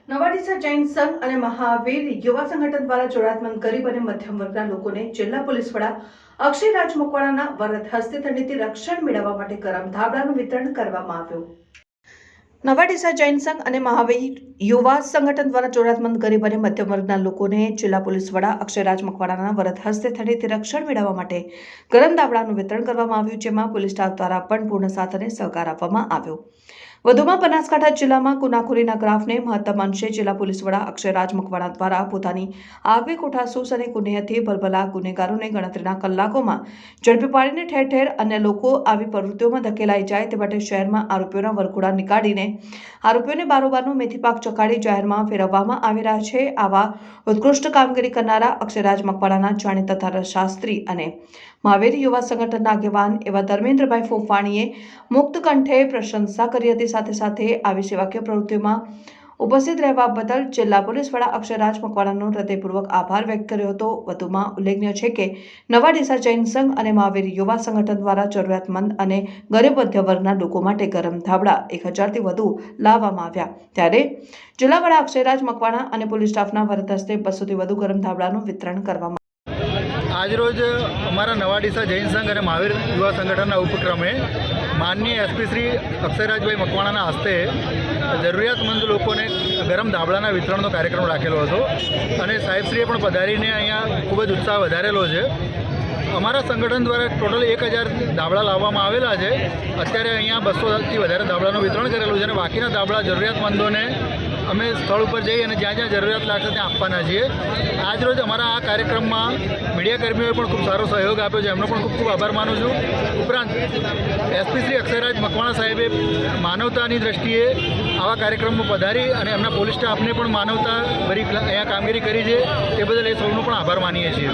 નવાડીસા જૈન સંઘ અને મહાવીર યુવા સંગઠન દ્વારા જરૂરિયાતમંદ ગરીબ અને મધ્યમ વર્ગના લોકોને જિલ્લા પોલીસ વડા અક્ષય રાજ મકવાણાના વરદ હસ્તે ઠંડીથી રક્ષણ મેળવવા માટે ગરમ ધાબળાનું વિતરણ કરવામાં આવ્યું। નવાડીસા જૈન સંઘ અને મહાવીર યુવા સંગઠન દ્વારા જરૂરિયાતમંદ ગરીબ અને મધ્યમ વર્ગના લોકોને જિલ્લા પોલીસ વડા અક્ષય રાજ મકવાણાના વરદ હસ્તે ઠંડીથી રક્ષણ મેળવવા માટે ગરમ ધાબળાનું વિતરણ કરવામાં આવ્યું, જેમાં પોલીસ સ્ટાફ દ્વારા પણ પૂર્ણ સાથ અને સહકાર આપવામાં આવ્યો। વધુમાં બનાસકાંઠા જિલ્લામાં ગુનાખોરીના ગ્રાફને મહત્તમ અંશે જિલ્લા પોલીસ વડા અક્ષય રાજ મકવાણા દ્વારા પોતાની આગવી કોઠાસૂઝ અને ગુનેહથી ભલભલા ગુનેગારોને ગણતરીના કલાકોમાં ઝડપી પાડીને ઠેર ઠેર અન્ય લોકો આવી પ્રવૃત્તિઓમાં ધકેલાઈ જાય તે માટે શહેરમાં આરોપીઓના વરઘોડા નીકાળીને આરોપીઓને બારોબારનો મેથી પાક ચખાડી જાહેરમાં ફેરવવામાં આવી રહ્યા છે। આવા ઉત્કૃષ્ટ કામગીરી કરનારા અક્ષય રાજ મકવાણાના જાણીતા ધારાશાસ્ત્રી અને મહાવીર યુવા સંગઠનના આગેવાન એવા ધર્મેન્દ્રભાઈ ફોફાણીએ મુક્ત કંઠે પ્રશંસા કરી હતી। સાથે સાથે આવી સેવાકીય પ્રવૃત્તિઓમાં ઉપસ્થિત રહેવા બદલ જિલ્લા પોલીસ વડા અક્ષય રાજ મકવાણાનો હૃદયપૂર્વક આભાર વ્યક્ત કર્યો હતો। વધુમાં ઉલ્લેખનીય છે કે નવાડીસા જૈન સંઘ અને મહાવીર યુવા સંગઠન દ્વારા જરૂરિયાતમંદ અને ગરીબ મધ્ય વર્ગના લોકો માટે ગરમ ધાબળા 1000થી વધુ લાવવામાં આવ્યા, ત્યારે જિલ્લા વડા અક્ષય રાજ મકવાણા અને પોલીસ સ્ટાફના વરદ હસ્તે 200થી વધુ ગરમ ધાબળાનું વિતરણ કરવામાં આજરોજ અમારા નવાડીસા જૈન સંઘ અને મહાવીર યુવા સંગઠનના ઉપક્રમે માનનીય એસપી શ્રી અક્ષયરાજભાઈ મકવાણાના હસ્તે જરૂરિયાતમંદ લોકોને ગરમ ધાબળાના વિતરણનો કાર્યક્રમ રાખેલો હતો અને સાહેબશ્રીએ પણ પધારીને અહીંયા ખૂબ જ ઉત્સાહ વધારેલો છે। અમારા સંગઠન દ્વારા ટોટલ 1000 ધાબળા લાવવામાં આવેલા છે। અત્યારે અહીંયા 200થી વધારે ધાબળાનું વિતરણ કરેલું છે અને બાકીના ધાબળા જરૂરિયાતમંદોને અમે સ્થળ ઉપર જઈ અને જ્યાં જ્યાં જરૂરિયાત લાગશે ત્યાં આપવાના છીએ। આજરોજ અમારા આ કાર્યક્રમમાં મીડિયાકર્મીઓએ પણ ખૂબ સારો સહયોગ આપ્યો છે, એમનો પણ ખૂબ ખૂબ આભાર માનું છું। ઉપરાંત એસપી શ્રી અક્ષયરાજ મકવાણા સાહેબે માનવતાની દ્રષ્ટિએ આવા કાર્યક્રમમાં પધારી અને એમના પોલીસ સ્ટાફને પણ માનવતા ભરી અહીંયા કામગીરી કરી છે, તે બદલ એ સૌનો પણ આભાર માનીએ છીએ।